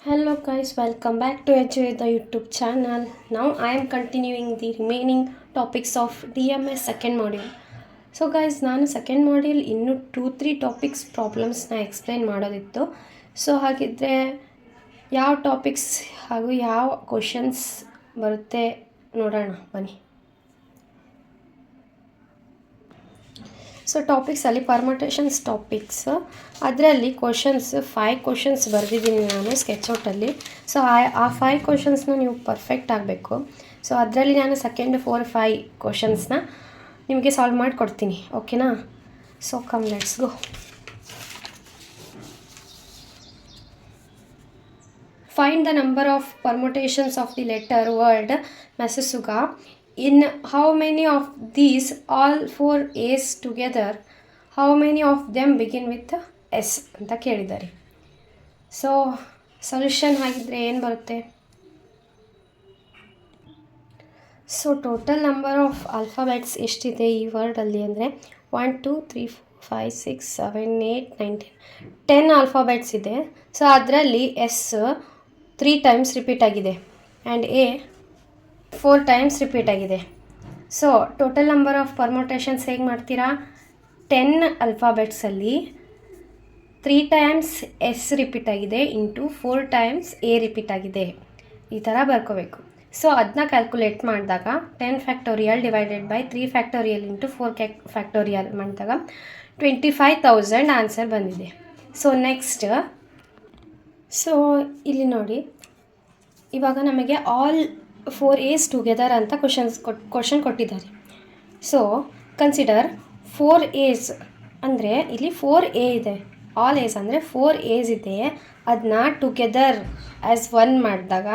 Hello guys, welcome back to Enjoy the YouTube channel. Now I am continuing the remaining topics of DMS second module. So guys, ನಾನು second module ಇನ್ನೂ 2-3 topics ಪ್ರಾಬ್ಲಮ್ಸ್ನ explain ಮಾಡೋದಿತ್ತು. So ಹಾಗಿದ್ದರೆ ಯಾವ topics ಹಾಗೂ ಯಾವ questions ಬರುತ್ತೆ ನೋಡೋಣ ಬನ್ನಿ. ಸೊ ಟಾಪಿಕ್ಸಲ್ಲಿ ಪರ್ಮಟೇಷನ್ಸ್ ಟಾಪಿಕ್ಸ್, ಅದರಲ್ಲಿ ಕ್ವಶನ್ಸ್ 5 ಕ್ವಶನ್ಸ್ ಬರೆದಿದ್ದೀನಿ ನಾನು ಸ್ಕೆಚ್ಔಟಲ್ಲಿ. ಸೊ ಆ 5 ಕ್ವಶನ್ಸ್ನ ನೀವು ಪರ್ಫೆಕ್ಟ್ ಆಗಬೇಕು. ಸೊ ಅದರಲ್ಲಿ ನಾನು ಸೆಕೆಂಡ್ 4-5 ಕ್ವಶನ್ಸ್ನ ನಿಮಗೆ ಸಾಲ್ವ್ ಮಾಡಿಕೊಡ್ತೀನಿ, ಓಕೆನಾ? So come let's go. Find the number of permutations of the letter word Masusuga. In how many of these, all 4 A's together, how many of them begin with S ಅಂತ ಕೇಳಿದ್ದಾರೆ. So solution ಆಗಿದ್ದರೆ ಏನು ಬರುತ್ತೆ? So total number of alphabets ಎಷ್ಟಿದೆ ಈ ವರ್ಡಲ್ಲಿ ಅಂದರೆ 1 2 3 4 5 6 7 8 9 10 alphabets ಇದೆ. So ಅದರಲ್ಲಿ ಎಸ್ 3 ಟೈಮ್ಸ್ ರಿಪೀಟ್ ಆಗಿದೆ ಆ್ಯಂಡ್ ಎ 4 ಟೈಮ್ಸ್ ರಿಪೀಟ್ ಆಗಿದೆ. ಸೊ ಟೋಟಲ್ ನಂಬರ್ ಆಫ್ ಪರ್ಮೋಟೇಷನ್ಸ್ ಹೇಗೆ ಮಾಡ್ತೀರಾ? 10 ಆಲ್ಫಾಬೆಟ್ಸಲ್ಲಿ 3 ಟೈಮ್ಸ್ ಎಸ್ ರಿಪೀಟ್ ಆಗಿದೆ ಇಂಟು 4 ಟೈಮ್ಸ್ ಎ ರಿಪೀಟ್ ಆಗಿದೆ, ಈ ಥರ ಬರ್ಕೋಬೇಕು. ಸೊ ಅದನ್ನ ಕ್ಯಾಲ್ಕುಲೇಟ್ ಮಾಡಿದಾಗ 10 factorial divided by 3 factorial into 4 factorial ಮಾಡಿದಾಗ 25,000 ಆನ್ಸರ್ ಬಂದಿದೆ. ಸೊ ನೆಕ್ಸ್ಟ್, ಸೊ ಇಲ್ಲಿ ನೋಡಿ, ಇವಾಗ ನಮಗೆ ಆಲ್ 4 A's ಟುಗೆದರ್ ಅಂತ ಕ್ವಶನ್ ಕೊಟ್ಟಿದ್ದಾರೆ. ಸೊ ಕನ್ಸಿಡರ್ 4 A's ಅಂದರೆ ಇಲ್ಲಿ 4 A ಇದೆ, ಆಲ್ A's ಅಂದರೆ 4 A's ಇದೆ, ಅದನ್ನ ಟುಗೆದರ್ ಆ್ಯಸ್ 1 ಮಾಡಿದಾಗ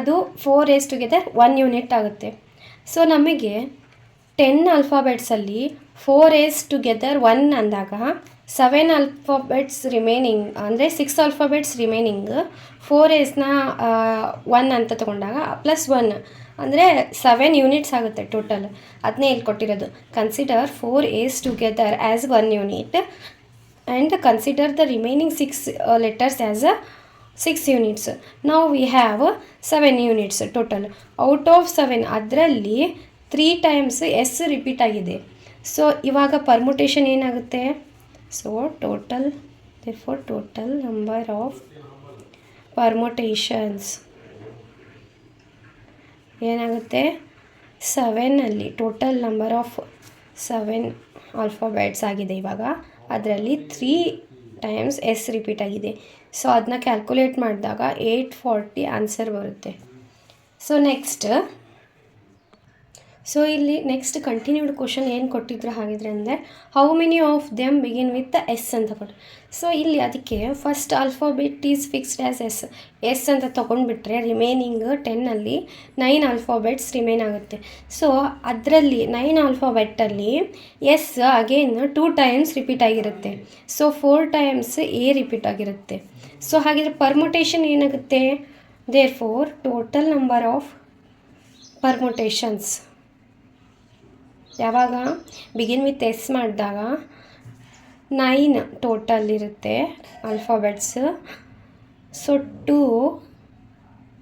ಅದು 4 A's ಟುಗೆದರ್ 1 ಯೂನಿಟ್ ಆಗುತ್ತೆ. ಸೊ ನಮಗೆ 10 ಆಲ್ಫಾಬೆಟ್ಸಲ್ಲಿ 4 A's ಟುಗೆದರ್ 1 ಅಂದಾಗ 7 ಆಲ್ಫಾಬೆಟ್ಸ್ ರಿಮೈನಿಂಗ್ ಅಂದರೆ 6 ಆಲ್ಫಾಬೆಟ್ಸ್ ರಿಮೈನಿಂಗ್ 4 A'sನ 1 ಅಂತ ತೊಗೊಂಡಾಗ ಪ್ಲಸ್ 1 ಅಂದರೆ 7 ಯೂನಿಟ್ಸ್ ಆಗುತ್ತೆ ಟೋಟಲ್. ಅದನ್ನೇ ಇಲ್ಲಿ ಕೊಟ್ಟಿರೋದು. Consider 4 A's together as 1 unit and consider the remaining 6 letters as 6 units. ನಾವು we have 7 units total. Out of 7 ಅದರಲ್ಲಿ 3 ಟೈಮ್ಸ್ ಎಸ್ ರಿಪೀಟ್ ಆಗಿದೆ. ಸೊ ಇವಾಗ ಪರ್ಮುಟೇಷನ್ ಏನಾಗುತ್ತೆ? So total number of permutations ಏನಾಗುತ್ತೆ? 7ಅಲ್ಲಿ ಟೋಟಲ್ ನಂಬರ್ ಆಫ್ 7 ಆಲ್ಫಾಬೆಟ್ಸ್ ಆಗಿದೆ. ಇವಾಗ ಅದರಲ್ಲಿ 3 ಟೈಮ್ಸ್ ಎಸ್ ರಿಪೀಟ್ ಆಗಿದೆ. ಸೊ ಅದನ್ನ ಕ್ಯಾಲ್ಕುಲೇಟ್ ಮಾಡಿದಾಗ 840 ಆನ್ಸರ್ ಬರುತ್ತೆ. ಸೊ ನೆಕ್ಸ್ಟ್, ಸೊ ಇಲ್ಲಿ ನೆಕ್ಸ್ಟ್ ಕಂಟಿನ್ಯೂಡ್ ಕ್ವಶನ್ ಏನು ಕೊಟ್ಟಿದ್ರು ಹಾಗಿದ್ರೆ ಅಂದರೆ how many of them begin with S ಅಂತ ಕೊಟ್ಟರು. ಸೊ ಇಲ್ಲಿ ಅದಕ್ಕೆ first alphabet is fixed as S ಅಂತ ತೊಗೊಂಡ್ಬಿಟ್ರೆ ರಿಮೈನಿಂಗ್ 10ಅಲ್ಲಿ 9 ಆಲ್ಫಾಬೆಟ್ಸ್ ರಿಮೈನ್ ಆಗುತ್ತೆ. ಸೊ ಅದರಲ್ಲಿ 9 ಆಲ್ಫಾಬೆಟ್ಟಲ್ಲಿ ಎಸ್ ಅಗೇನ್ 2 ಟೈಮ್ಸ್ ರಿಪೀಟ್ ಆಗಿರುತ್ತೆ. ಸೊ 4 ಟೈಮ್ಸ್ ಎ ರಿಪೀಟ್ ಆಗಿರುತ್ತೆ. ಸೊ ಹಾಗಿದ್ರೆ ಪರ್ಮುಟೇಷನ್ ಏನಾಗುತ್ತೆ? Therefore total number of permutations ಯಾವಾಗ ಬಿಗಿನ್ ವಿತ್ ಎಸ್ ಮಾಡಿದಾಗ 9 ಟೋಟಲ್ ಇರುತ್ತೆ alphabets. So 2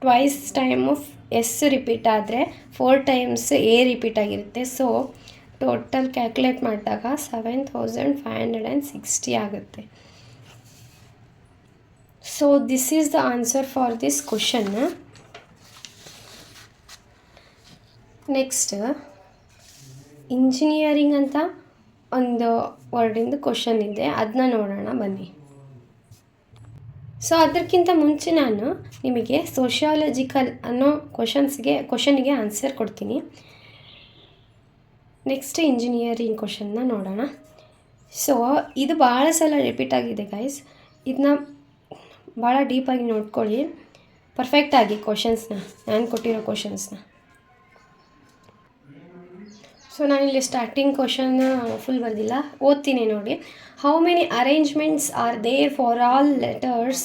twice time of S repeat ಆದರೆ 4 ಟೈಮ್ಸ್ ಎ ರಿಪೀಟ್ ಆಗಿರುತ್ತೆ. ಸೊ ಟೋಟಲ್ ಕ್ಯಾಲ್ಕುಲೇಟ್ ಮಾಡಿದಾಗ 7560 ಆಗುತ್ತೆ. So this is the answer for this question. Next, engineering ಅಂತ ಒಂದು ವರ್ಡಿಂದು question ಇದೆ, ಅದನ್ನ ನೋಡೋಣ ಬನ್ನಿ. ಸೊ ಅದಕ್ಕಿಂತ ಮುಂಚೆ ನಾನು ನಿಮಗೆ ಸೋಷಿಯಾಲಜಿಕಲ್ ಅನ್ನೋ ಕ್ವಶನಿಗೆ ಆನ್ಸರ್ ಕೊಡ್ತೀನಿ. ನೆಕ್ಸ್ಟ್ ಇಂಜಿನಿಯರಿಂಗ್ ಕ್ವಶನ್ನ ನೋಡೋಣ. ಸೊ ಇದು ಭಾಳ ಸಲ ರಿಪೀಟ್ ಆಗಿದೆ ಗೈಸ್, ಇದನ್ನ ಭಾಳ ಡೀಪಾಗಿ ನೋಡ್ಕೊಳ್ಳಿ ಪರ್ಫೆಕ್ಟಾಗಿ ಕ್ವಶನ್ಸ್ನ, ನಾನು ಕೊಟ್ಟಿರೋ ಕ್ವಶನ್ಸ್ನ. ಸೊ ನಾನಿಲ್ಲಿ ಸ್ಟಾರ್ಟಿಂಗ್ ಕ್ವಶನ್ ಫುಲ್ ಬರ್ದಿಲ್ಲ, ಓದ್ತೀನಿ ನೋಡಿ. How many arrangements are there for all letters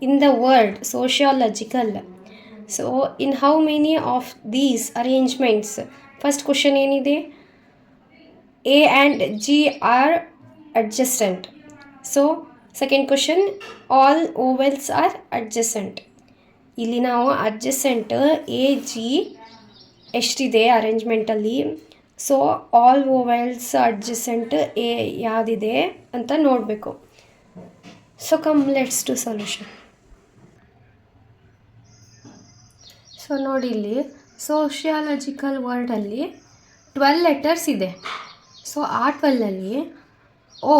in the word sociological? So in how many of these arrangements, first question ಏನಿದೆ? A and G are adjacent. So second question, all ovals are adjacent. ಇಲ್ಲಿ ನಾವು adjacent A G ಎಷ್ಟಿದೆ ಅರೇಂಜ್ಮೆಂಟಲ್ಲಿ. So all vowels adjacent ಎ ಯಾವುದಿದೆ ಅಂತ ನೋಡಬೇಕು. So come let's to solution. So ನೋಡಿ ಇಲ್ಲಿ ಸೋಷಿಯಾಲಜಿಕಲ್ ವರ್ಡಲ್ಲಿ 12 ಲೆಟರ್ಸ್ ಇದೆ. ಸೊ ಆ 12ಅಲ್ಲಿ ಓ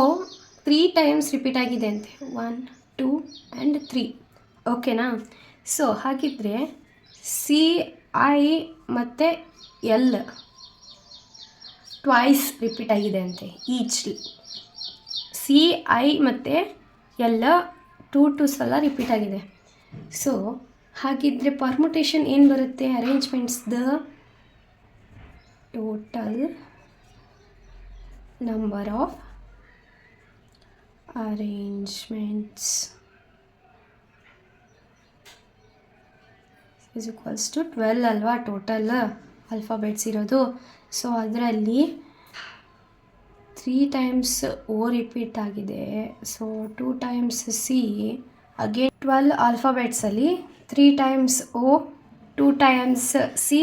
3 ಟೈಮ್ಸ್ ರಿಪೀಟ್ ಆಗಿದೆ ಅಂತೆ, 1 2 ಆ್ಯಂಡ್ 3. ಓಕೆನಾ? ಸೊ ಹಾಗಿದ್ದರೆ ಸಿ ಐ ಮತ್ತು ಎಲ್ ಟ್ವೈಸ್ ರಿಪೀಟ್ ಆಗಿದೆ ಅಂತೆ ಈಚ್. ಸಿ ಐ ಮತ್ತು ಎಲ್ಲ 2 ಸಲ ರಿಪೀಟ್ ಆಗಿದೆ. ಸೊ ಹಾಗಿದ್ದರೆ ಪರ್ಮುಟೇಷನ್ ಏನು ಬರುತ್ತೆ? ಅರೇಂಜ್ಮೆಂಟ್ಸ್ದ total number of arrangements is equals to 12 ಅಲ್ವಾ ಟೋಟಲ್ ಆಲ್ಫಾಬೆಟ್ಸ್ ಇರೋದು. ಸೊ ಅದರಲ್ಲಿ 3 ಟೈಮ್ಸ್ ಓ ರಿಪೀಟ್ ಆಗಿದೆ. ಸೊ 2 ಟೈಮ್ಸ್ ಸಿ, ಅಗೇನ್ 12 ಆಲ್ಫಾಬೆಟ್ಸಲ್ಲಿ 3 times O, 2 times C,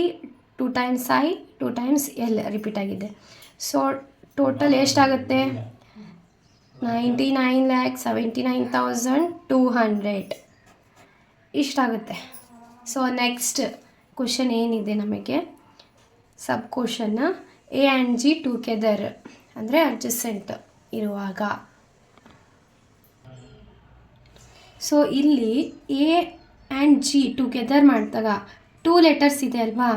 2 times I, 2 times L repeat ಆಗಿದೆ. ಸೊ ಟೋಟಲ್ ಎಷ್ಟಾಗುತ್ತೆ? 99,79,200 ಇಷ್ಟಾಗುತ್ತೆ. ಸೊ ನೆಕ್ಸ್ಟ್ ಕ್ವಶನ್ ಏನಿದೆ ನಮಗೆ sub question A and G together ಅಂದರೆ ಅಡ್ಜಸೆಂಟ್ ಇರುವಾಗ. ಸೊ ಇಲ್ಲಿ ಎ ಆ್ಯಂಡ್ ಜಿ ಟುಗೆದರ್ ಮಾಡಿದಾಗ 2 ಲೆಟರ್ಸ್ ಇದೆ ಅಲ್ವಾ.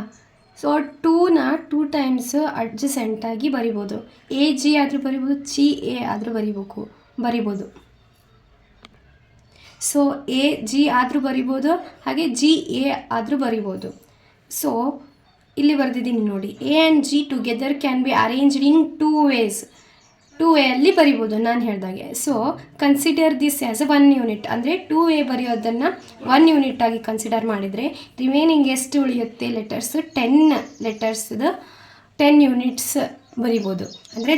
ಸೊ 2ನ 2 ಟೈಮ್ಸ್ ಅಡ್ಜಸೆಂಟಾಗಿ ಬರಿಬೋದು. ಎ ಜಿ ಆದರೂ ಬರಿಬೋದು, ಜಿ ಎ ಆದರೂ ಬರಿಬೋದು. ಸೊ ಎ ಜಿ ಆದರೂ ಬರಿಬೋದು, ಹಾಗೆ ಜಿ ಎ ಆದರೂ ಬರಿಬೋದು. ಸೊ ಇಲ್ಲಿ ಬರೆದಿದ್ದೀನಿ ನೋಡಿ, A and G together can be arranged in 2 ways. 2 way ಅಲ್ಲಿ ಬರಿಬೋದು ನಾನು ಹೇಳಿದಾಗೆ. So consider this as 1 unit, ಅಂದರೆ 2 way ಬರೆಯೋದನ್ನು 1 ಯೂನಿಟ್ ಆಗಿ ಕನ್ಸಿಡರ್ ಮಾಡಿದರೆ ರಿಮೈನಿಂಗ್ ಎಷ್ಟು ಉಳಿಯುತ್ತೆ ಲೆಟರ್ಸ್? 10 ಲೆಟರ್ಸ್ದು 10 ಯೂನಿಟ್ಸ್ ಬರಿಬೋದು. ಅಂದರೆ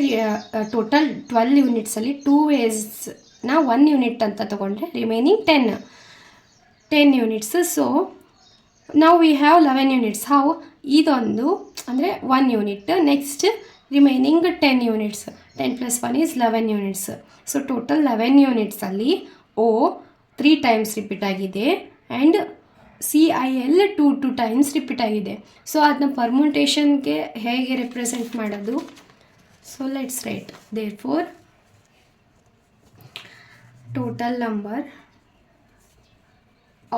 ಟೋಟಲ್ 12 ಯೂನಿಟ್ಸಲ್ಲಿ 2 waysನ 1 ಯೂನಿಟ್ ಅಂತ ತೊಗೊಂಡ್ರೆ ರಿಮೈನಿಂಗ್ 10 ಯೂನಿಟ್ಸ್. ಸೊ ನಾವು ವಿ ಹ್ಯಾವ್ 11 ಯೂನಿಟ್ಸ್. ಹೌ? ಇದೊಂದು ಅಂದರೆ 1 unit, next remaining 10 units. 10 + 1 is 11 units. So total 11 ಯೂನಿಟ್ಸಲ್ಲಿ ಓ 3 ಟೈಮ್ಸ್ ರಿಪೀಟ್ ಆಗಿದೆ and C I L 2 times repeat ಆಗಿದೆ. ಸೊ ಅದನ್ನ ಪರ್ಮುಟೇಷನ್ಗೆ ಹೇಗೆ ರೆಪ್ರೆಸೆಂಟ್ ಮಾಡೋದು? So let's write therefore total number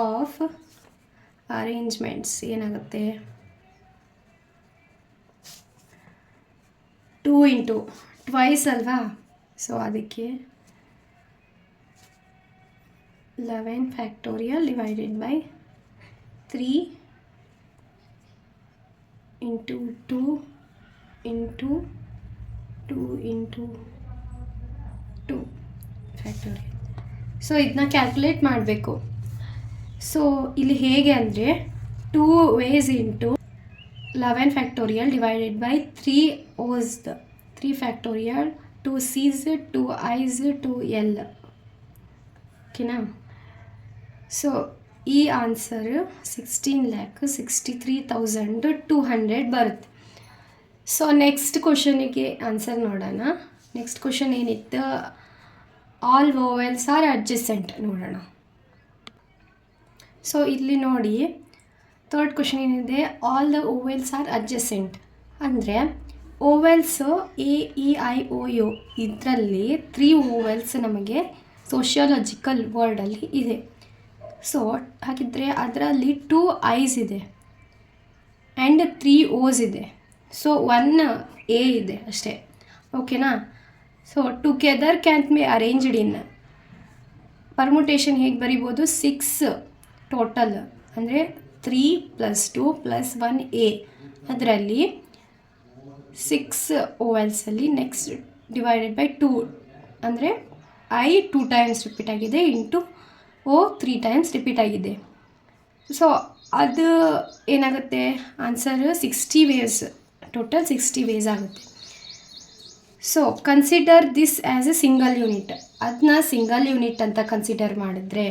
of arrangements ಏನಾಗುತ್ತೆ? 2 × ಟ್ವೈಸ್ ಅಲ್ವಾ. ಸೊ ಅದಕ್ಕೆ 11 factorial divided by 3 × 2 × 2 × 2 factorial. So ಇದನ್ನ ಕ್ಯಾಲ್ಕುಲೇಟ್ ಮಾಡಬೇಕು. ಸೊ ಇಲ್ಲಿ ಹೇಗೆ ಅಂದರೆ 2 ways into 11 factorial divided by 3 O's, 3 factorial, 2 C's, 2 I's, 2 L. ಓಕೆನಾ? ಸೊ ಈ ಆನ್ಸರ್ 16,63,200 ಬರುತ್ತೆ. ಸೊ ನೆಕ್ಸ್ಟ್ ಕ್ವಶನಿಗೆ ಆನ್ಸರ್ ನೋಡೋಣ. ನೆಕ್ಸ್ಟ್ ಕ್ವಶನ್ ಏನಿತ್ತು? ಆಲ್ ವೋವೆಲ್ಸ್ ಆರ್ ಅಡ್ಜಸೆಂಟ್ ನೋಡೋಣ. ಸೊ ಇಲ್ಲಿ ನೋಡಿ ಥರ್ಡ್ ಕ್ವಶನ್ ಏನಿದೆ? All the vowels are adjacent ಅಂದರೆ ಓವೆಲ್ಸು A E I O you ಇದರಲ್ಲಿ 3 ಓವೆಲ್ಸ್ ನಮಗೆ ಸೋಷಿಯಾಲಜಿಕಲ್ ವರ್ಡಲ್ಲಿ ಇದೆ. ಸೊ ಹಾಗಿದ್ದರೆ ಅದರಲ್ಲಿ 2 ಐಸ್ ಇದೆ ಆ್ಯಂಡ್ 3 ಓಸ್ ಇದೆ. ಸೊ 1 ಎ ಇದೆ ಅಷ್ಟೇ. ಓಕೆನಾ? So together can be arranged in permutation ಹೇಗೆ ಬರಿಬೋದು? 6 ಟೋಟಲ್ ಅಂದರೆ 3 + 2 + 1 ಎ. ಅದರಲ್ಲಿ 6 ಓವೆಲ್ಸಲ್ಲಿ ನೆಕ್ಸ್ಟ್ ಡಿವೈಡೆಡ್ ಬೈ 2 ಅಂದರೆ ಐ 2 ಟೈಮ್ಸ್ ರಿಪೀಟ್ ಆಗಿದೆ ಇಂಟು ಓ 3 ಟೈಮ್ಸ್ ರಿಪೀಟ್ ಆಗಿದೆ. ಸೊ ಅದು ಏನಾಗುತ್ತೆ? ಆನ್ಸರ್ 60 ways, ಟೋಟಲ್ 60 ways ಆಗುತ್ತೆ. So consider this as A single unit. ಅದನ್ನ ಸಿಂಗಲ್ ಯೂನಿಟ್ ಅಂತ ಕನ್ಸಿಡರ್ ಮಾಡಿದ್ರೆ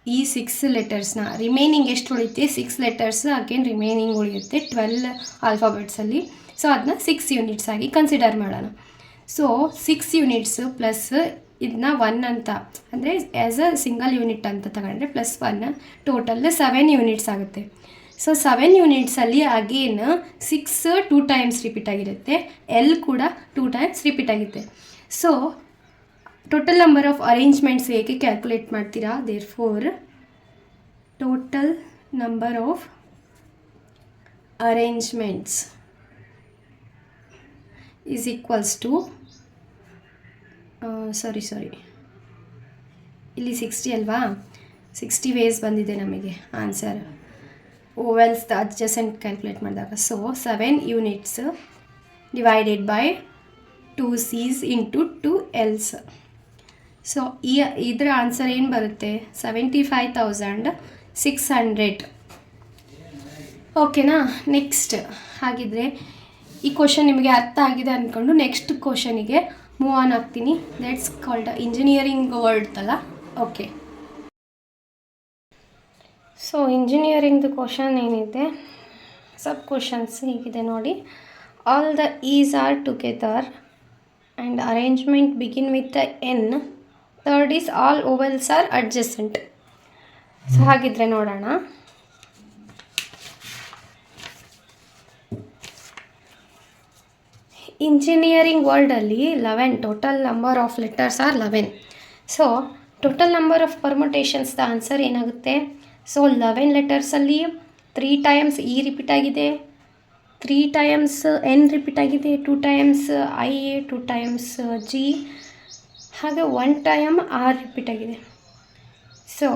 ಈ 6 ಲೆಟರ್ಸ್ನ ರಿಮೈನಿಂಗ್ ಎಷ್ಟು ಉಳಿಯುತ್ತೆ 6 ಲೆಟರ್ಸ್ ಅಗೇನ್ ರಿಮೈನಿಂಗ್ ಉಳಿಯುತ್ತೆ 12 ಆಲ್ಫಾಬೆಟ್ಸಲ್ಲಿ. ಸೊ ಅದನ್ನ 6 ಯೂನಿಟ್ಸ್ ಆಗಿ ಕನ್ಸಿಡರ್ ಮಾಡೋಣ. ಸೊ 6 ಯೂನಿಟ್ಸ್ ಪ್ಲಸ್ ಇದನ್ನ 1 ಅಂತ ಅಂದರೆ ಆ್ಯಸ್ ಅ ಸಿಂಗಲ್ ಯೂನಿಟ್ ಅಂತ ತಗೊಂಡ್ರೆ ಪ್ಲಸ್ 1 ಟೋಟಲ್ 7 ಯೂನಿಟ್ಸ್ ಆಗುತ್ತೆ. ಸೊ 7 ಯೂನಿಟ್ಸಲ್ಲಿ ಅಗೇನ್ 6 2 ಟೈಮ್ಸ್ ರಿಪೀಟ್ ಆಗಿರುತ್ತೆ, ಎಲ್ ಕೂಡ 2 ಟೈಮ್ಸ್ ರಿಪೀಟ್ ಆಗುತ್ತೆ. So total number of arrangements ಹೇಗೆ ಕ್ಯಾಲ್ಕುಲೇಟ್ ಮಾಡ್ತೀರಾ? Therefore total number of arrangements is equals to sorry ಇಲ್ಲಿ 60 ಅಲ್ವಾ, 60 ವೇಸ್ ಬಂದಿದೆ ನಮಗೆ ಆನ್ಸರ್ ಓವೆಲ್ಸ್ ಅಡ್ಜಸೆಂಟ್ ಕ್ಯಾಲ್ಕುಲೇಟ್ ಮಾಡಿದಾಗ. So 7 units divided by 2 C's into 2 L's. So ಇದರ answer ಏನು ಬರುತ್ತೆ? 75,600. ಓಕೆನಾ? ನೆಕ್ಸ್ಟ್ ಹಾಗಿದ್ರೆ ಈ ಕ್ವಶನ್ ನಿಮಗೆ ಅರ್ಥ ಆಗಿದೆ ಅಂದ್ಕೊಂಡು ನೆಕ್ಸ್ಟ್ ಕ್ವಶನಿಗೆ ಮೂವ್ ಆನ್ ಆಗ್ತೀನಿ. ದಟ್ಸ್ ಕಾಲ್ಡ್ ಇಂಜಿನಿಯರಿಂಗ್ ವರ್ಡ್ ಅಲ್ಲ. ಓಕೆ, ಸೊ ಇಂಜಿನಿಯರಿಂಗ್ದು ಕ್ವಶನ್ ಏನಿದೆ, ಸಬ್ ಕ್ವಶನ್ಸ್ ಹೀಗಿದೆ ನೋಡಿ. All the E's are together and arrangement begin with the N. Third is all vowels are adjacent. So ಹಾಗಿದ್ರೆ ನೋಡೋಣ. ಇಂಜಿನಿಯರಿಂಗ್ ವರ್ಡಲ್ಲಿ 11 total number of letters are 11. So total number of permutations the answer ಏನಾಗುತ್ತೆ? So 11 ಲೆಟರ್ಸಲ್ಲಿ 3 times E repeat ಆಗಿದೆ, 3 times N repeat ಆಗಿದೆ, 2 times I, 2 times G, ಹಾಗೆ 1 time R repeat ಆಗಿದೆ. So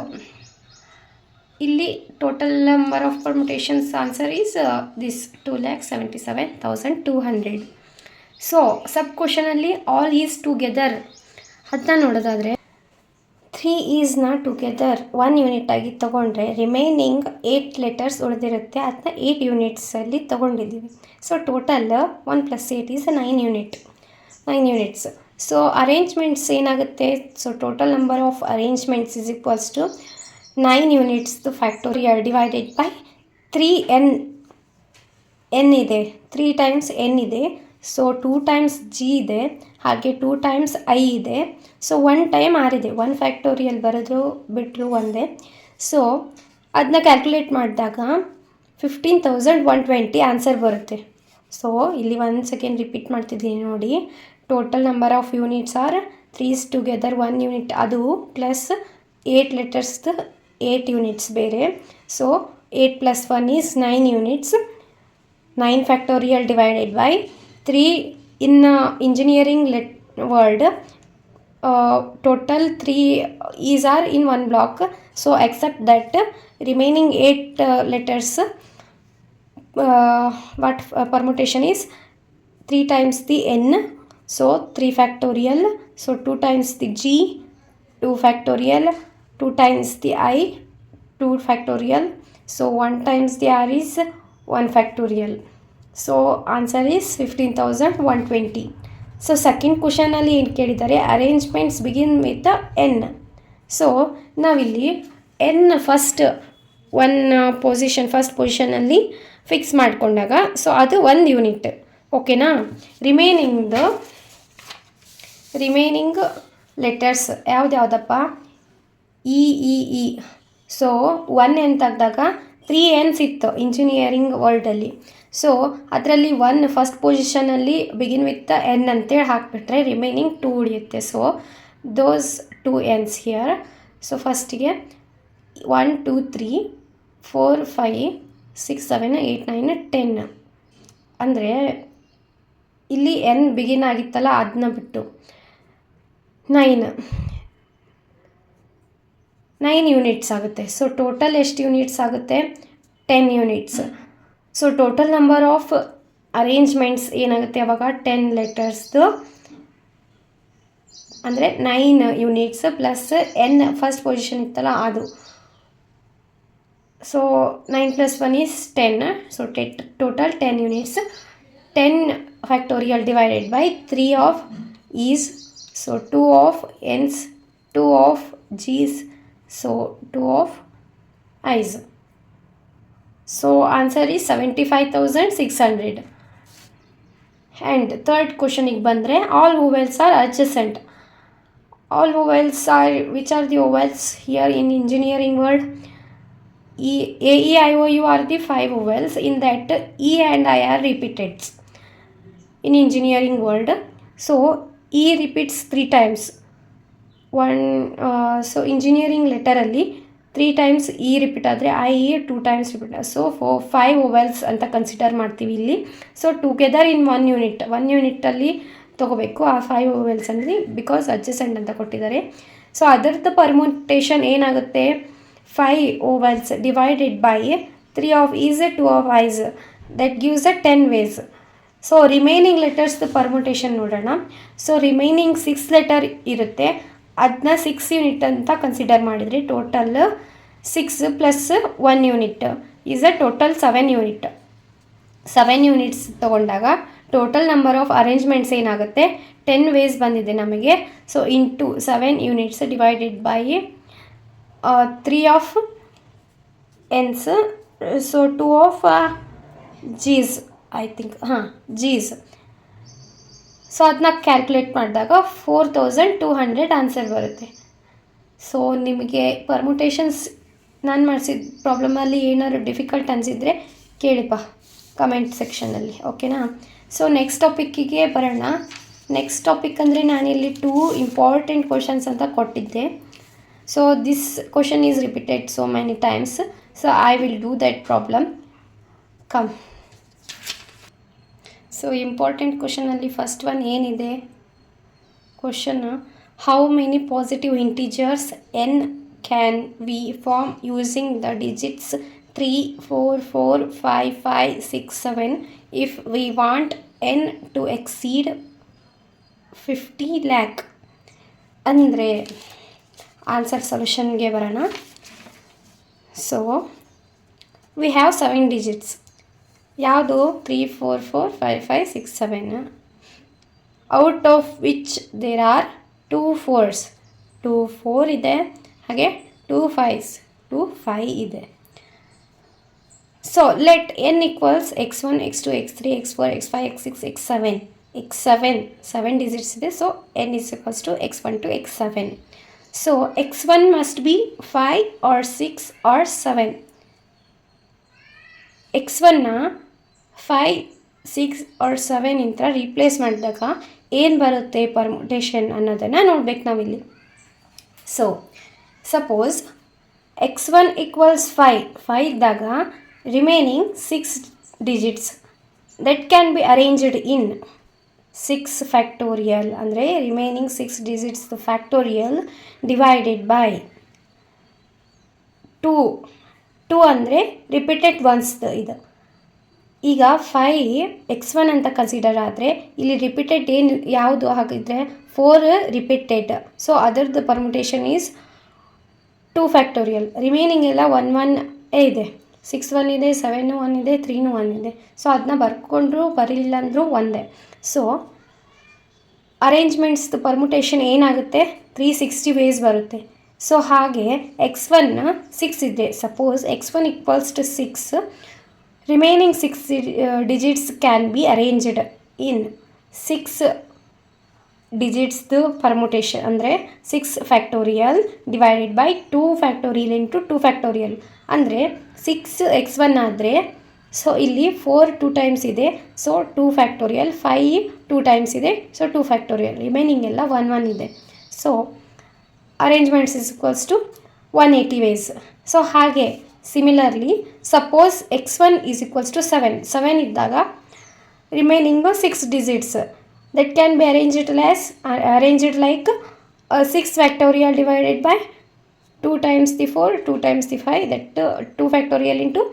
ಇಲ್ಲಿ total number of permutations answer is this 2,77,200. So sub ಕ್ವಶನಲ್ಲಿ all E's together ಅದನ್ನ ನೋಡೋದಾದರೆ 3 ಈಸ್ನ ಟುಗೆದರ್ 1 ಯೂನಿಟ್ ಆಗಿ ತೊಗೊಂಡ್ರೆ ರಿಮೈನಿಂಗ್ 8 ಲೆಟರ್ಸ್ ಉಳಿದಿರುತ್ತೆ, ಅದನ್ನ 8 ಯೂನಿಟ್ಸಲ್ಲಿ ತೊಗೊಂಡಿದ್ದೀವಿ. So total 1 + 8 is 9 units. So arrangements ಏನಾಗುತ್ತೆ? So total number of arrangements is equals to 9 ಯೂನಿಟ್ಸ್ದು factorial divided by 3n. N ಇದೆ, 3 ಟೈಮ್ಸ್ ಎನ್ ಇದೆ, ಸೊ 2 ಟೈಮ್ಸ್ ಜಿ ಇದೆ, ಹಾಗೆ 2 ಟೈಮ್ಸ್ ಐ ಇದೆ, ಸೊ 1 ಟೈಮ್ ಆರ್ ಇದೆ. 1 ಫ್ಯಾಕ್ಟೋರಿಯಲ್ ಬರೆದ್ರು ಬಿಟ್ಟರು ಒಂದೇ. ಸೊ ಅದನ್ನ ಕ್ಯಾಲ್ಕುಲೇಟ್ ಮಾಡಿದಾಗ 15,120 ಆನ್ಸರ್ ಬರುತ್ತೆ. ಸೊ ಇಲ್ಲಿ 1 ಸೆಕೆಂಡ್ ರಿಪೀಟ್ ಮಾಡ್ತಿದ್ದೀನಿ ನೋಡಿ. Total number of units are 3 is together 1 unit ಅದು ಪ್ಲಸ್ 8 ಲೆಟರ್ಸ್ದು 8 ಯೂನಿಟ್ಸ್ ಬೇರೆ. So 8 + 1 is 9 units. 9 factorial divided by 3 in engineering word. Total 3 E's are in one block. So except that remaining 8 letters what permutation is 3 times the n. So 3 factorial. So 2 times the g, 2 factorial, 2 times the I, 2 factorial. So 1 times the r is 1 factorial. So answer is 15,120. So second ಕ್ವಶನಲ್ಲಿ ಏನು ಕೇಳಿದ್ದಾರೆ? Arrangements begin with N. So ನಾವಿಲ್ಲಿ N first ಪೊಸಿಷನಲ್ಲಿ fix ಮಾಡಿಕೊಂಡಾಗ so ಅದು 1 unit. ಓಕೆನಾ? Remaining letters ಯಾವುದಪ್ಪ? E. So 1 N ತೆಗೆದಾಗ 3 ಎನ್ಸ್ ಇತ್ತು ಇಂಜಿನಿಯರಿಂಗ್ ವರ್ಲ್ಡಲ್ಲಿ. ಸೊ ಅದರಲ್ಲಿ 1 ಫಸ್ಟ್ ಪೊಸಿಷನಲ್ಲಿ ಬಿಗಿನ್ ವಿತ್ ದ ಎನ್ ಅಂತೇಳಿ ಹಾಕಿಬಿಟ್ರೆ ರಿಮೈನಿಂಗ್ 2 ಉಳಿಯುತ್ತೆ. So those 2 N's here. So ಫಸ್ಟಿಗೆ 1 2 3 4 5 6 7 8 9 10 ಅಂದರೆ ಇಲ್ಲಿ ಎನ್ ಬಿಗಿನ್ ಆಗಿತ್ತಲ್ಲ ಅದನ್ನ ಬಿಟ್ಟು 9 ಯೂನಿಟ್ಸ್ ಆಗುತ್ತೆ. ಸೊ ಟೋಟಲ್ ಎಷ್ಟು ಯೂನಿಟ್ಸ್ ಆಗುತ್ತೆ? 10 units. So total number of arrangements ಏನಾಗುತ್ತೆ ಅವಾಗ 10 ಲೆಟರ್ಸ್ದು ಅಂದರೆ 9 units plus N first position ಇತ್ತಲ್ಲ ಅದು. So 9 + 1 is 10. So total 10 units. 10 factorial divided by 3 of is. So 2 of ಎನ್ಸ್, 2 of ಜೀಸ್, So 2 of i's. So answer is 75,600. And third question ಗೆ ಬಂದರೆ all vowels are adjacent. All vowels are, which are the vowels here in engineering world? A, E, I, O, U are the 5 vowels. In that E and I are repeated in engineering world. So E repeats 3 times. So engineering letter ಅಲ್ಲಿ 3 times E repeat ಆದರೆ I 2 times repeat. So 5 vowels ಅಂತ consider ಮಾಡ್ತೀವಿ ಇಲ್ಲಿ. So together in 1 unit, 1 ಯೂನಿಟಲ್ಲಿ ತೊಗೋಬೇಕು ಆ 5 vowels ಅಂದರೆ, because adjacent ಅಂತ ಕೊಟ್ಟಿದ್ದಾರೆ. ಸೊ ಅದರದ್ದು ಪರ್ಮುಟೇಷನ್ ಏನಾಗುತ್ತೆ? 5 vowels divided by 3 of E's, 2 of I's. That gives a 10 ways. So remaining ಲೆಟರ್ಸ್ದು ಪರ್ಮುಟೇಷನ್ ನೋಡೋಣ. ಸೊ ರಿಮೈನಿಂಗ್ 6 ಲೆಟರ್ ಇರುತ್ತೆ, ಅದನ್ನ 6 ಯೂನಿಟ್ ಅಂತ ಕನ್ಸಿಡರ್ ಮಾಡಿದರೆ total 6 plus 1 unit is a total 7 unit. 7 units ತೊಗೊಂಡಾಗ ಟೋಟಲ್ ನಂಬರ್ ಆಫ್ ಅರೇಂಜ್ಮೆಂಟ್ಸ್ ಏನಾಗುತ್ತೆ? 10 ways ಬಂದಿದೆ ನಮಗೆ. So into 7 units divided by 3 of N's, so 2 of G's, I think G's. So ಅದನ್ನ calculate ಮಾಡಿದಾಗ 4200 ಆನ್ಸರ್ ಬರುತ್ತೆ. So ನಿಮಗೆ permutations ನಾನು ಮಾಡಿಸಿದ ಪ್ರಾಬ್ಲಮಲ್ಲಿ ಏನಾದ್ರು ಡಿಫಿಕಲ್ಟ್ ಅನಿಸಿದರೆ ಕೇಳಿಪ್ಪ ಕಮೆಂಟ್ ಸೆಕ್ಷನಲ್ಲಿ, ಓಕೆನಾ? ಸೊ ನೆಕ್ಸ್ಟ್ ಟಾಪಿಕ್ಕಿಗೆ ಬರೋಣ. ನೆಕ್ಸ್ಟ್ ಟಾಪಿಕ್ ಅಂದರೆ ನಾನಿಲ್ಲಿ 2 ಇಂಪಾರ್ಟೆಂಟ್ ಕ್ವಶನ್ಸ್ ಅಂತ ಕೊಟ್ಟಿದ್ದೆ. So this question is repeated so many times, so I will do that problem. Come. So important ಕ್ವಶನಲ್ಲಿ ಫಸ್ಟ್ ಒನ್ ಏನಿದೆ question, how many positive integers N can we form using the digits 3, 4, 4, 5, 5, 6, 7 if we want N to exceed 50 lakh? ಅಂದರೆ answer ಸೊಲ್ಯೂಷನ್ಗೆ ಬರೋಣ. So we have 7 digits. ಯಾವುದು? 3, 4, 4, 5, 5, 6, 7. Out of which there are 2 4s, 2 4 ಇದೆ, ಹಾಗೆ 2 5s, 2 5 ಇದೆ. So let N equals x1, x2, x3, x4, x5, x6, x7. x7 7 digits ಇದೆ. So N is equals to x1 to x7. So x1 must be 5 or 6 or 7. x1ನ 5, 6 or 7 ಇಂತ replace ಮಾಡಿದಾಗ ಏನು ಬರುತ್ತೆ permutation ಅನ್ನೋದನ್ನು ನೋಡ್ಬೇಕು ನಾವಿಲ್ಲಿ. ಸೊ ಸಪೋಸ್ x1 ಈಕ್ವಲ್ಸ್ 5 ಇದ್ದಾಗ remaining 6 digits that can be arranged in 6 factorial, ಅಂದರೆ remaining 6 digits factorial divided by 2 ಅಂದರೆ ರಿಪೀಟೆಡ್ ಒನ್ಸ್ದು ಇದು. ಈಗ 5 x1 ಅಂತ ಕನ್ಸಿಡರ್ ಆದರೆ ಇಲ್ಲಿ ರಿಪೀಟೆಡ್ ಏನು ಯಾವುದು ಹಾಗಿದ್ರೆ 4 ರಿಪೀಟೆಡ್. ಸೊ ಅದರದ್ದು ಪರ್ಮುಟೇಷನ್ ಈಸ್ 2 ಫ್ಯಾಕ್ಟೋರಿಯಲ್. ರಿಮೈನಿಂಗ್ ಎಲ್ಲ 1 1 ಇದೆ, 6 1 ಇದೆ, 7 1 ಇದೆ, 3 1 ಇದೆ. ಸೊ ಅದನ್ನ ಬರ್ಕೊಂಡ್ರು ಬರಲಿಲ್ಲ ಅಂದರೂ ಒಂದೇ. ಸೊ ಅರೇಂಜ್ಮೆಂಟ್ಸ್ದು ಪರ್ಮುಟೇಷನ್ ಏನಾಗುತ್ತೆ? 360 ವೇಸ್ ಬರುತ್ತೆ. ಸೊ ಹಾಗೆ x1 6 ಇದೆ. Suppose x1 equals to 6, remaining 6 digits can be arranged in 6 ಡಿಜಿಟ್ಸ್ದು ಪರ್ಮುಟೇಷನ್, ಅಂದರೆ 6 factorial divided by 2 factorial into 2 factorial. ಅಂದರೆ 6 x1 ಆದರೆ ಸೊ ಇಲ್ಲಿ 4 2 ಟೈಮ್ಸ್ ಇದೆ, ಸೊ 2 ಫ್ಯಾಕ್ಟೋರಿಯಲ್. 5 2 ಟೈಮ್ಸ್ ಇದೆ, ಸೊ 2 ಫ್ಯಾಕ್ಟೋರಿಯಲ್. ರಿಮೈನಿಂಗ್ ಎಲ್ಲ 1 1 ಇದೆ. So arrangements is equals to 180 ways. So ಹಾಗೆ similarly suppose x1 is equals to 7 ಇದ್ದಾಗ remaining 6 digits that can be arranged like 6 factorial divided by 2 times the 4, 2 times the 5, that 2 factorial into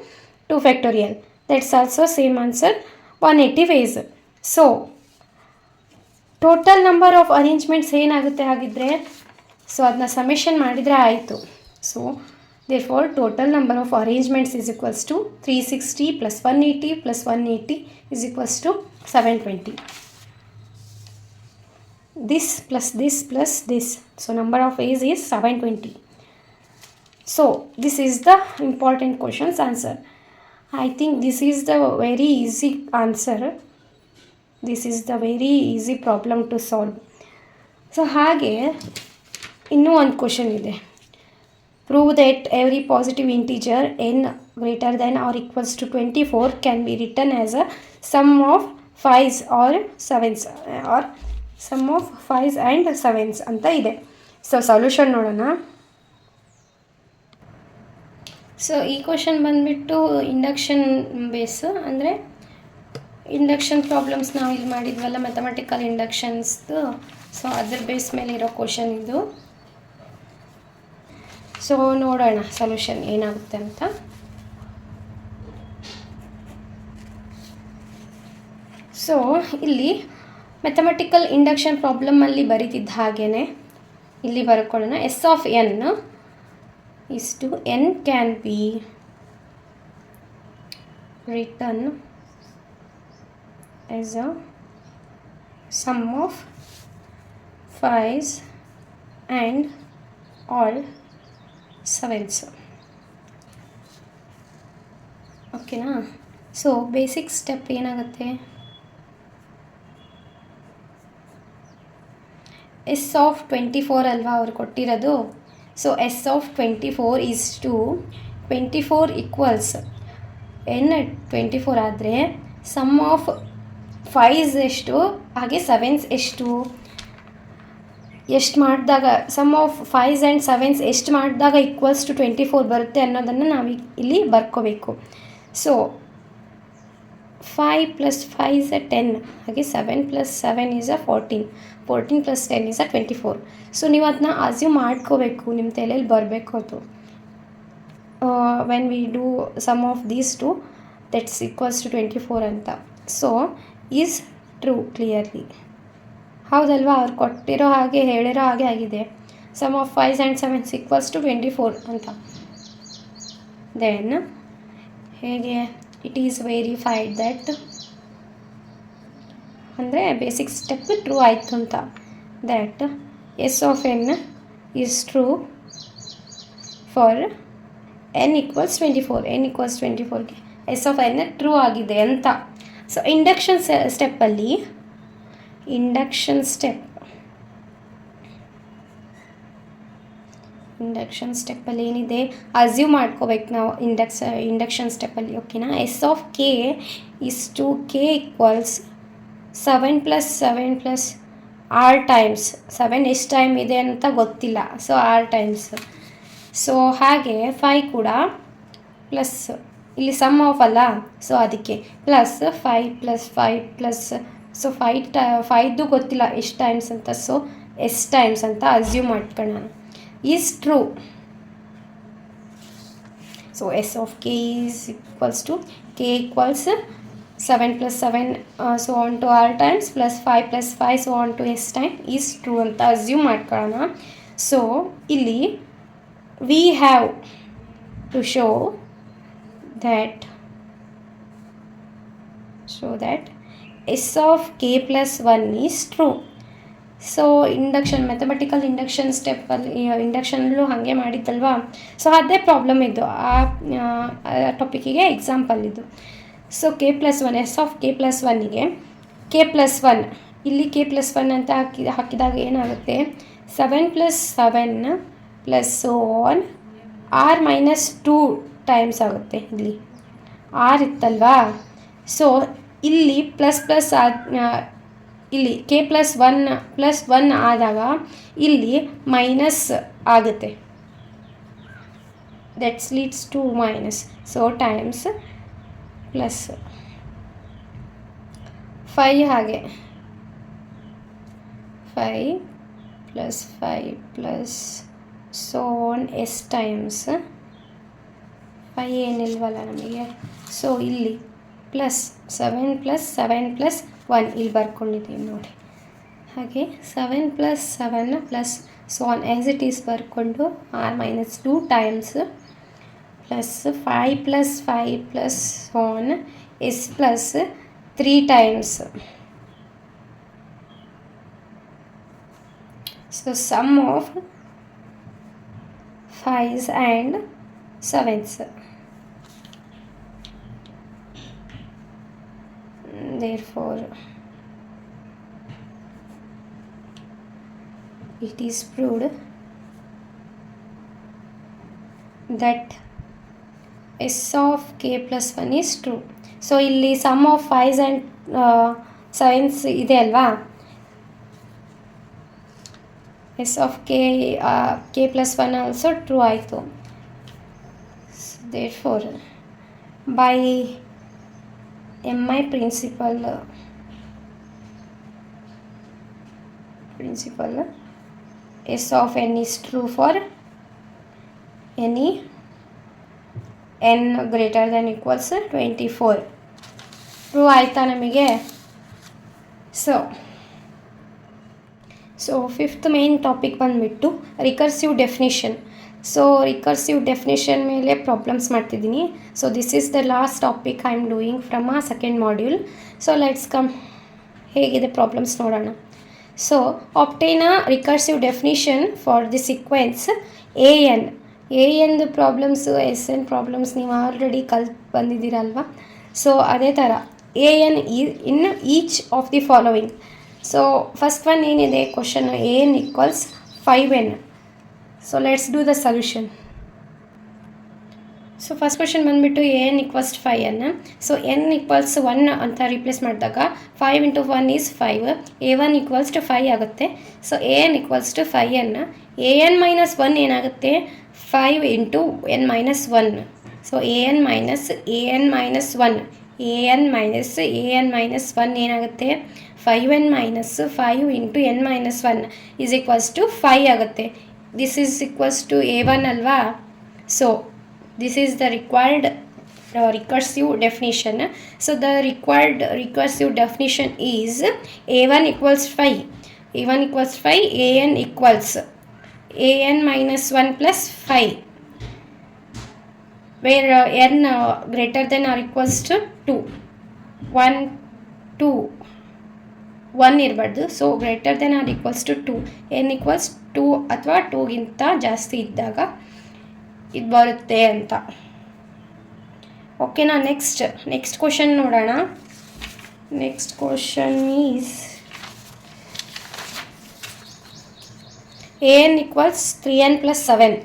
2 factorial. That's also same answer, 180 ways. So total number of arrangements ಏನಾಗುತ್ತೆ ಹಾಗಿದ್ರೆ? So ಅದನ್ನ summation ಮಾಡಿದರೆ ಆಯಿತು. So therefore total number of arrangements is equals to 360 plus 180 plus 180 is equals to 720. This plus this plus this. So number of ways is 720. So this is the important questions answer. I think this is the very easy answer. This is the very easy problem to solve. So ಹಾಗೆ ಇನ್ನೂ ಒಂದು question ಇದೆ. Prove that every positive integer n greater than or equals to 24 can be written as a sum of 5s or 7s or sum of 5s and 7s ಅಂತ ಇದೆ. So solution ನೋಡೋಣ. So ಈ question ಬಂದುಬಿಟ್ಟು induction base, ಅಂದರೆ induction problems ನಾವು ಇಲ್ಲಿ ಮಾಡಿದ್ವಲ್ಲ mathematical ಇಂಡಕ್ಷನ್ಸ್ದು, so ಅದ್ರ base ಮೇಲೆ ಇರೋ ಕ್ವಶನ್ ಇದು. ಸೊ ನೋಡೋಣ ಸೊಲ್ಯೂಷನ್ ಏನಾಗುತ್ತೆ ಅಂತ. ಸೊ ಇಲ್ಲಿ ಮ್ಯಾಥಮೆಟಿಕಲ್ ಇಂಡಕ್ಷನ್ ಪ್ರಾಬ್ಲಮಲ್ಲಿ ಬರೀತಿದ್ದ ಹಾಗೇ ಇಲ್ಲಿ ಬರ್ಕೊಳ್ಳೋಣ. S of N is to n can be written as a sum of 5s and all 7s. ಓಕೆನಾ? ಸೊ ಬೇಸಿಕ್ ಸ್ಟೆಪ್ ಏನಾಗುತ್ತೆ, ಎಸ್ ಆಫ್ 24 ಅಲ್ವಾ ಅವ್ರು ಕೊಟ್ಟಿರೋದು. So S of 24 is to 24 equals n 24 ಆದರೆ ಸಮ್ ಆಫ್ 5s ಎಷ್ಟು ಹಾಗೆ 7s ಎಷ್ಟು ಮಾಡಿದಾಗ some of 5s and 7s ಎಷ್ಟು ಮಾಡಿದಾಗ ಈಕ್ವಲ್ಸ್ ಟು 24 ಬರುತ್ತೆ ಅನ್ನೋದನ್ನು ನಾವು ಇಲ್ಲಿ ಬರ್ಕೋಬೇಕು. ಸೊ 5 + 5 is 10, ಹಾಗೆ 7 + 7 is 14, 14 + 10 is 24. ಸೊ ನೀವು ಅದನ್ನ ಅಸ್ಯೂಮ್ ಮಾಡ್ಕೋಬೇಕು, ನಿಮ್ಮ ತಲೆಯಲ್ಲಿ ಬರಬೇಕು ಅದು. When we do sum of these two that's equals to 24 ಅಂತ. ಸೊ ಈಸ್ ಟ್ರೂ ಕ್ಲಿಯರ್ಲಿ, ಹೌದಲ್ವಾ? ಅವ್ರು ಕೊಟ್ಟಿರೋ ಹಾಗೆ ಹೇಳಿರೋ ಹಾಗೆ ಆಗಿದೆ. Sum of 5s and 7s equals to 24 ಅಂತ. ದೆನ್ ಹೇಗೆ ಇಟ್ ಈಸ್ ವೆರಿಫೈಡ್ ದಟ್, ಅಂದರೆ ಬೇಸಿಕ್ ಸ್ಟೆಪ್ ಟ್ರೂ ಆಯಿತು ಅಂತ. That S of N is true for n equals 24. n equals 24ಗೆ ಎಸ್ ಆಫ್ ಎನ್ ಟ್ರೂ ಆಗಿದೆ ಅಂತ. ಸೊ ಇಂಡಕ್ಷನ್ ಸ್ಟೆಪ್ಪಲ್ಲಿ ಏನಿದೆ assume ಮಾಡ್ಕೋಬೇಕು ನಾವು ಇಂಡಕ್ಷನ್ ಸ್ಟೆಪ್ಪಲ್ಲಿ. ಓಕೆನಾ? S of K is to K equals 7 + 7 + r times 7 ಎಷ್ಟು ಟೈಮ್ ಇದೆ ಅಂತ ಗೊತ್ತಿಲ್ಲ, ಸೊ r ಟೈಮ್ಸ್. ಸೊ ಹಾಗೆ 5 ಕೂಡ ಪ್ಲಸ್, ಇಲ್ಲಿ ಸಮ್ ಆಫ್ ಅಲ್ಲ, ಸೊ ಅದಕ್ಕೆ ಪ್ಲಸ್ 5 + 5 ಪ್ಲಸ್, ಸೊ 5ದು ಗೊತ್ತಿಲ್ಲ ಎಷ್ಟು ಟೈಮ್ಸ್ ಅಂತ, ಸೊ ಎಷ್ಟು ಟೈಮ್ಸ್ ಅಂತ ಅಸ್ಯೂಮ್ ಮಾಡ್ಕೊಳ್ಳೋಣ. Is true. So S of K is equals to K equals 7 + 7 so on to r times plus 5 + 5 so on to S time is true ಅಂತ assume ಮಾಡ್ಕೊಳ್ಳೋಣ. So ಇಲ್ಲಿ we have to show that S of K + 1 is true. So induction mathematical induction ಸ್ಟೆಪ್ಪಲ್ಲಿ ಇಂಡಕ್ಷನಲ್ಲೂ ಹಾಗೆ ಮಾಡಿದ್ದಲ್ವಾ, so ಅದೇ problem ಇದು, ಆ ಟಾಪಿಕಿಗೆ ಎಕ್ಸಾಂಪಲ್ ಇದು. So K + 1 S of K + 1ಗೆ K + 1 ಇಲ್ಲಿ ಕೆ + 1 ಅಂತ ಹಾಕಿದಾಗ ಏನಾಗುತ್ತೆ, 7 + 7 ಪ್ಲಸ್ ಆನ್ r - 2 ಟೈಮ್ಸ್ ಆಗುತ್ತೆ. ಇಲ್ಲಿ r ಇತ್ತಲ್ವಾ, ಸೊ ಇಲ್ಲಿ ಪ್ಲಸ್ ಇಲ್ಲಿ ಕೆ + 1 + 1 ಆದಾಗ ಇಲ್ಲಿ ಮೈನಸ್ ಆಗುತ್ತೆ, that's leads to minus. So times plus 5 ಹಾಗೆ 5 + 5 plus so on S times 5 ಏನಿಲ್ವಲ್ಲ ನಮಗೆ, ಸೊ ಇಲ್ಲಿ ಪ್ಲಸ್ 7 + 7 + 1 ಇಲ್ಲಿ ಬರ್ಕೊಂಡಿದ್ದೀವಿ ನೋಡಿ. ಹಾಗೆ 7 + 7 plus so on as it is ಬರ್ಕೊಂಡು r - 2 times plus 5 + 5 plus on S plus 3 times. So sum of 5s and 7s. Therefore it is proved that S of k plus 1 is true. So ಇಲ್ಲಿ sum of 5s and 7s ಇದೆ ಅಲ್ವಾ, S of K plus 1 also true ಆಯಿತು. Therefore by MI principle S of n is true for any n greater than equals 24. True ಆಯಿತಾ ನಮಗೆ? So fifth main topic ಬಂದುಬಿಟ್ಟು recursive definition. So recursive definition ಮೇಲೆ problems ಮಾಡ್ತಿದ್ದೀನಿ. So this is the last topic I am doing from ಆ second module. So let's come, ಹೇಗಿದೆ problems ನೋಡೋಣ. So obtain a recursive definition for the sequence ಎನ್ದು problems SN problems ನೀವು already ಬಂದಿದ್ದೀರಲ್ವ. So ಅದೇ ಥರ AN in each of the following. So first one ಏನಿದೆ question, AN equals 5n. So let's do the solution. So first question ಬಂದುಬಿಟ್ಟು AN equals 5n. So n equals 1 ಅಂತ replace ಮಾಡಿದಾಗ 5 × 1 is 5. A1 equals to 5 ಆಗುತ್ತೆ. So AN equals to 5n. AN minus 1 ಏನಾಗುತ್ತೆ? 5 × n minus 1. So AN minus 1 ಏನಾಗುತ್ತೆ? 5n minus 5 × n minus 1 is equals to 5 ಆಗುತ್ತೆ. This is equals to A1 ಅಲ್ವಾ. So this is the required recursive definition. So the required recursive definition is A1 equals 5. A1 equals 5. AN equals AN minus 1 plus 5. Where n greater than or equals to 2. 1 ಇರಬಾರ್ದು. So greater than or equals to 2. n equals 2 ಅಥವಾ 2ಗಿಂತ ಜಾಸ್ತಿ ಇದ್ದಾಗ ಇದು ಬರುತ್ತೆ ಅಂತ. ಓಕೆನಾ? Next question ನೋಡೋಣ. Next question is AN equals 3n plus 7.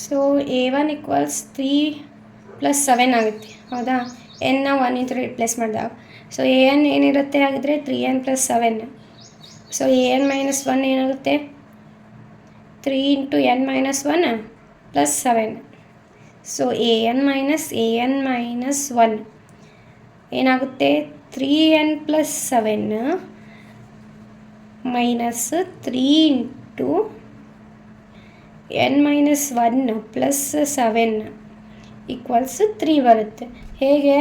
So A1 equals 3 + 7 ಆಗುತ್ತೆ, ಹೌದಾ? n 1 ಇಂದ ರಿಪ್ಲೇಸ್ ಮಾಡಿದಾಗ. ಸೊ AN ಏನಿರುತ್ತೆ ಹಾಗಿದ್ರೆ 3n + 7. ಸೊ AN ಮೈನಸ್ 1 ಏನಾಗುತ್ತೆ? 3 × n minus 1 + 7. So AN minus 1 ಏನಾಗುತ್ತೆ? 3n + 7 minus 3 × n minus 1 + 7 equals 3 ಬರುತ್ತೆ. ಹೇಗೆ?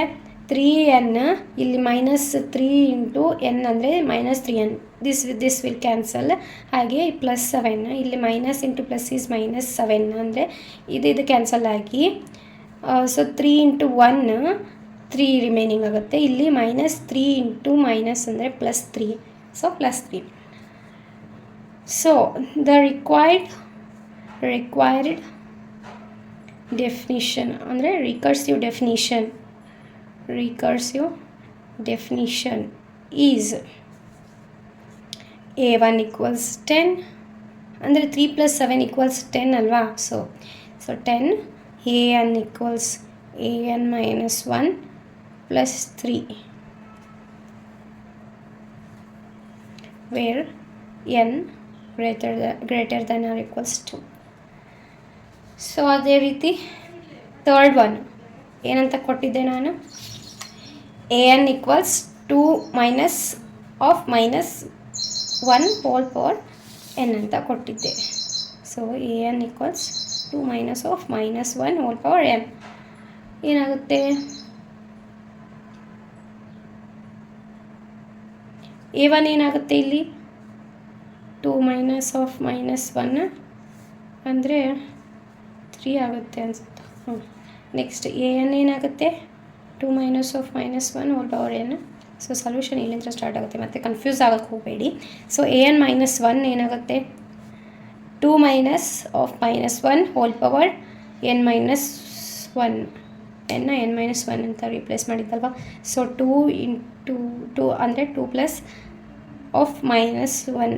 3n ಇಲ್ಲಿ ಮೈನಸ್ 3 × n ಅಂದರೆ minus 3n. This will cancel. ಹಾಗೆ + 7 ಇಲ್ಲಿ minus into plus is minus 7 ಅಂದರೆ ಇದು ಕ್ಯಾನ್ಸಲ್ ಆಗಿ ಸೊ 3 × 1 3 ರಿಮೈನಿಂಗ್ ಆಗುತ್ತೆ. ಇಲ್ಲಿ ಮೈನಸ್ 3 × ಮೈನಸ್ ಅಂದರೆ +3. So +3. So the required definition ಅಂದರೆ recursive definition is A1 equals 10 ಅಂದರೆ 3 + 7 ಈಕ್ವಲ್ಸ್ 10 ಅಲ್ವಾ. So 10. AN equals AN minus 1 + 3 where n greater than or equals 2. So ಅದೇ ರೀತಿ ಥರ್ಡ್ ಒನ್ ಏನಂತ ಕೊಟ್ಟಿದ್ದೆ ನಾನು? AN equals 2 minus 1 whole power n ಅಂತ ಕೊಟ್ಟಿದ್ದೆ. So AN equals 2 minus 1 whole power n ಏನಾಗುತ್ತೆ? A1 ಏನಾಗುತ್ತೆ ಇಲ್ಲಿ? 2 ಮೈನಸ್ 1 ಅಂದರೆ 3 ಆಗುತ್ತೆ ಅನಿಸುತ್ತೆ. ನೆಕ್ಸ್ಟ್ ಎ ಎನ್ ಏನಾಗುತ್ತೆ 2 minus of -1 whole power N. So solution ಇಲ್ಲಿಂದ ಸ್ಟಾರ್ಟ್ ಆಗುತ್ತೆ, ಮತ್ತು ಕನ್ಫ್ಯೂಸ್ ಆಗೋಕ್ಕೆ ಹೋಗಬೇಡಿ. ಸೊ ಎ ಎನ್ -1 ಏನಾಗುತ್ತೆ 2 minus of -1 whole power N -1 ಎನ್ನ n-1 ಅಂತ ರಿಪ್ಲೇಸ್ ಮಾಡಿದ್ದಲ್ವ. ಸೊ 2 ಇಂಟು 2 ಅಂದರೆ 2 ಪ್ಲಸ್ ಆಫ್ -1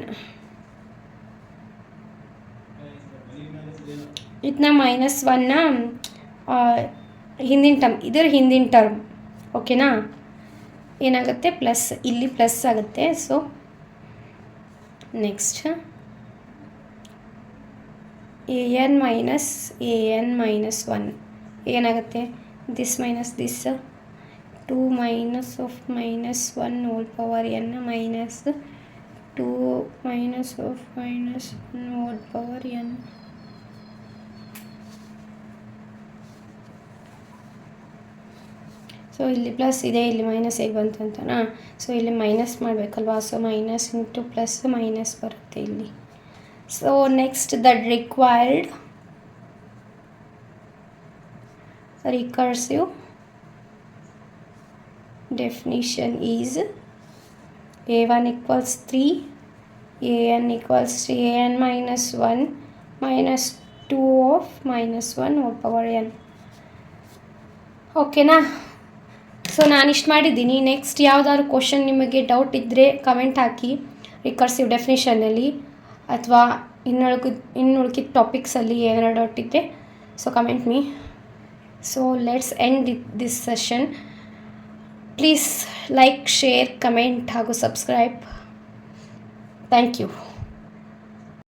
ಇದನ್ನ -1ನ ಹಿಂದಿನ ಟರ್ಮ್, ಇದರ ಹಿಂದಿನ ಟರ್ಮ್, ಓಕೆನಾ, ಏನಾಗುತ್ತೆ ಪ್ಲಸ್, ಇಲ್ಲಿ ಪ್ಲಸ್ ಆಗುತ್ತೆ. ಸೊ ನೆಕ್ಸ್ಟ್ ಎ ಎನ್ -1 ಏನಾಗುತ್ತೆ this minus this 2 minus of -1 whole power N minus 2 minus of -1 whole power N. So ಇಲ್ಲಿ ಪ್ಲಸ್ ಇದೆ, ಇಲ್ಲಿ ಮೈನಸ್ ಹೇಗೆ ಬಂತು ಅಂತನಾ. ಸೊ ಇಲ್ಲಿ ಮೈನಸ್ ಮಾಡಬೇಕಲ್ವಾ, so minus into plus minus ಬರುತ್ತೆ ಇಲ್ಲಿ. So next the required recursive definition is a1 equals 3, an equals an minus 1 minus 2 of -1 whole power n. ಓಕೆನಾ. ಸೊ ನಾನು ಇಷ್ಟು ಮಾಡಿದ್ದೀನಿ. ನೆಕ್ಸ್ಟ್ ಯಾವುದಾದ್ರು ಕ್ವಶನ್ ನಿಮಗೆ ಡೌಟ್ ಇದ್ದರೆ ಕಮೆಂಟ್ ಹಾಕಿ, ರಿಕರ್ಸಿವ್ ಡೆಫಿನಿಷನಲ್ಲಿ ಅಥವಾ ಇನ್ನುಳಿದ ಟಾಪಿಕ್ಸಲ್ಲಿ ಏನಾರು ಡೌಟ್ ಇದ್ದರೆ so comment me. So let's end this session. Please like, share, comment ಹಾಗೂ subscribe. Thank you.